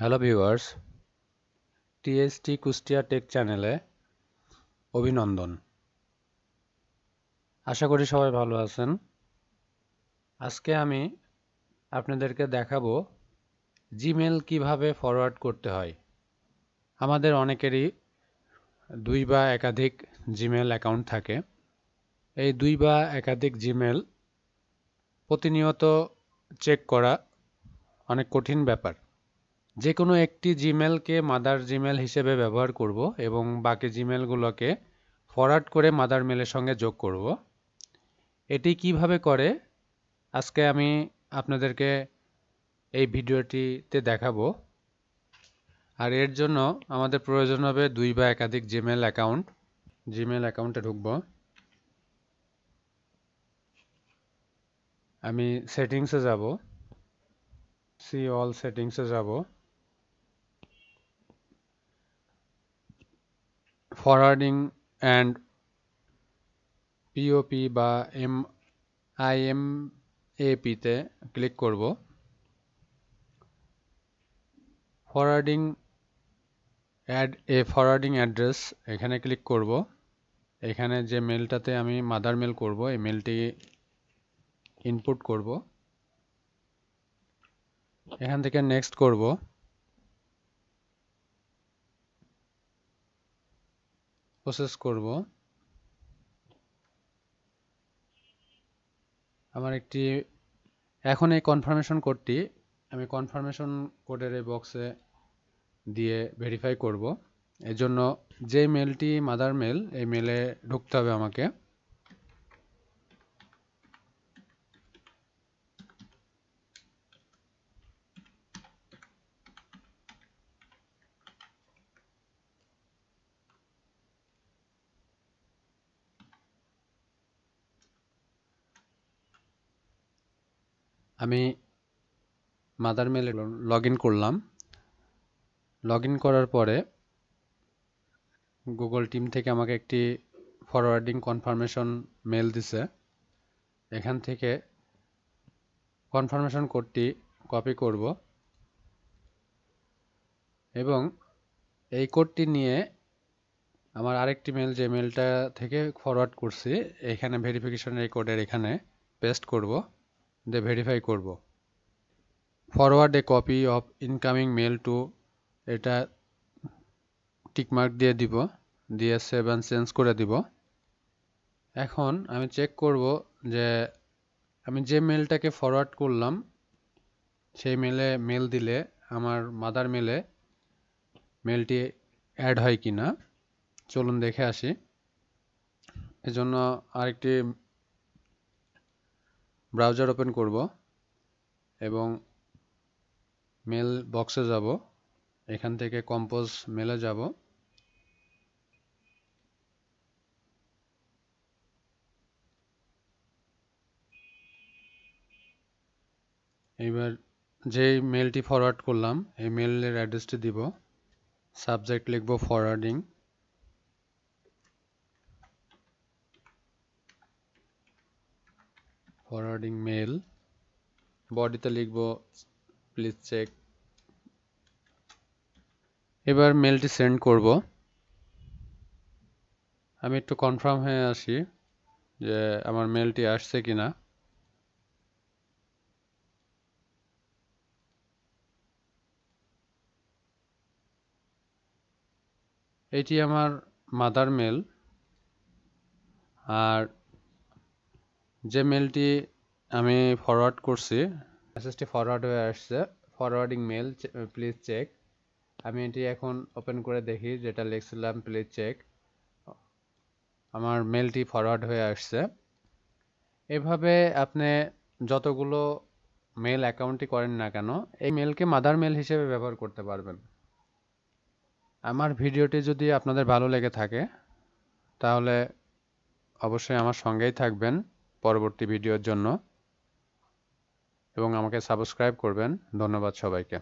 Hello viewers, TST Kushtia Tech চ্যানেলে অভিনন্দন। আশা করি সবাই ভালো আছেন। আজকে আমি আপনাদেরকে দেখাবো জিমেল কিভাবে ফরওয়ার্ড করতে হয়। আমাদের অনেকেরই 2 বা একাধিক জিমেল অ্যাকাউন্ট থাকে। এই 2 বা একাধিক জিমেল প্রতিনিয়ত চেক করা অনেক কঠিন ব্যাপার। যে কোনো একটি জিমেলকে মাদার জিমেল হিসেবে ব্যবহার করব এবং বাকি জিমেলগুলোকে ফরওয়ার্ড করে মাদার মেলের সঙ্গে যোগ করব। এটি কিভাবে করে আজকে আমি আপনাদেরকে এই ভিডিওটিতে দেখাবো। আর এর জন্য আমাদের প্রয়োজন হবে 2 বা একাধিক জিমেল অ্যাকাউন্টে ঢুকব। আমি সেটিংসে যাব, সি অল সেটিংসে যাব, ফরওয়ার্ডিং অ্যান্ড পিওপি বা IMAP-তে ক্লিক করব। ফরওয়ার্ডিং অ্যাড্রেস এখানে ক্লিক করব। এখানে যে মেলটাতে আমি মাদার মেল করব এই মেলটি ইনপুট করব। এখান থেকে নেক্সট করব। প্রসেস করব। আমার এখন এই কনফার্মেশন কোডটি আমি কনফার্মেশন কোডের এই বক্সে দিয়ে ভেরিফাই করব। এজন্য যে মেলটি মাদার মেল এই মেলে ঢুকতে হবে আমাকে। আমি মাদার মেলে লগ ইন করলাম। লগ ইন করার পরে গুগল টিম থেকে আমাকে একটি ফরওয়ার্ডিং কনফার্মেশন মেল দিছে। এখান থেকে কনফার্মেশন কোডটি কপি করব এবং এই কোডটি নিয়ে আমার আরেকটি মেল, যে মেলটা থেকে ফরওয়ার্ড করছি, এখানে ভেরিফিকেশনের এই কোডের এখানে পেস্ট করব, দিয়ে ভেরিফাই করব। Forward a copy of incoming mail to, এটা টিকমার্ক দিয়ে দিব, দিয়ে সেভ অ্যান্ড চেঞ্জ করে দিব। এখন আমি চেক করব যে আমি যে মেলটাকে ফরওয়ার্ড করলাম সেই মেলে মেল দিলে আমার মাদার মেলে মেলটি অ্যাড হয় কিনা। চলুন দেখে আসি। এজন্য আরেকটি ব্রাউজার ওপেন করব এবং মেল বক্সে যাব। এখান থেকে কম্পোজ মেলে যাব। এবার যেই মেলটি ফরওয়ার্ড করলাম এই মেলের অ্যাড্রেসটি দিব। সাবজেক্ট লিখব ফরওয়ার্ডিং। মেল। বডিতে লিখব প্লিজ চেক। এবার মেলটি সেন্ড করব। আমি একটু কনফার্ম হয়ে আসি যে আমার মেলটি আসছে কিনা। এটি আমার মাদার মেল। আর যে মেলটি আমি ফরওয়ার্ড করছি মেসেজটি ফরওয়ার্ড হয়ে আসছে, ফরওয়ার্ডিং মেল প্লিজ চেক। আমি এটি এখন ওপেন করে দেখি, যেটা লিখছিলাম প্লিজ চেক, আমার মেলটি ফরওয়ার্ড হয়ে আসছে। এভাবে আপনি যতগুলো মেল অ্যাকাউন্টই করেন না কেন এই মেলকে মাদার মেল হিসেবে ব্যবহার করতে পারবেন। আমার ভিডিওটি যদি আপনাদের ভালো লেগে থাকে তাহলে অবশ্যই আমার সঙ্গেই থাকবেন পরবর্তী ভিডিওর জন্য এবং আমাকে সাবস্ক্রাইব করবেন। ধন্যবাদ সবাইকে।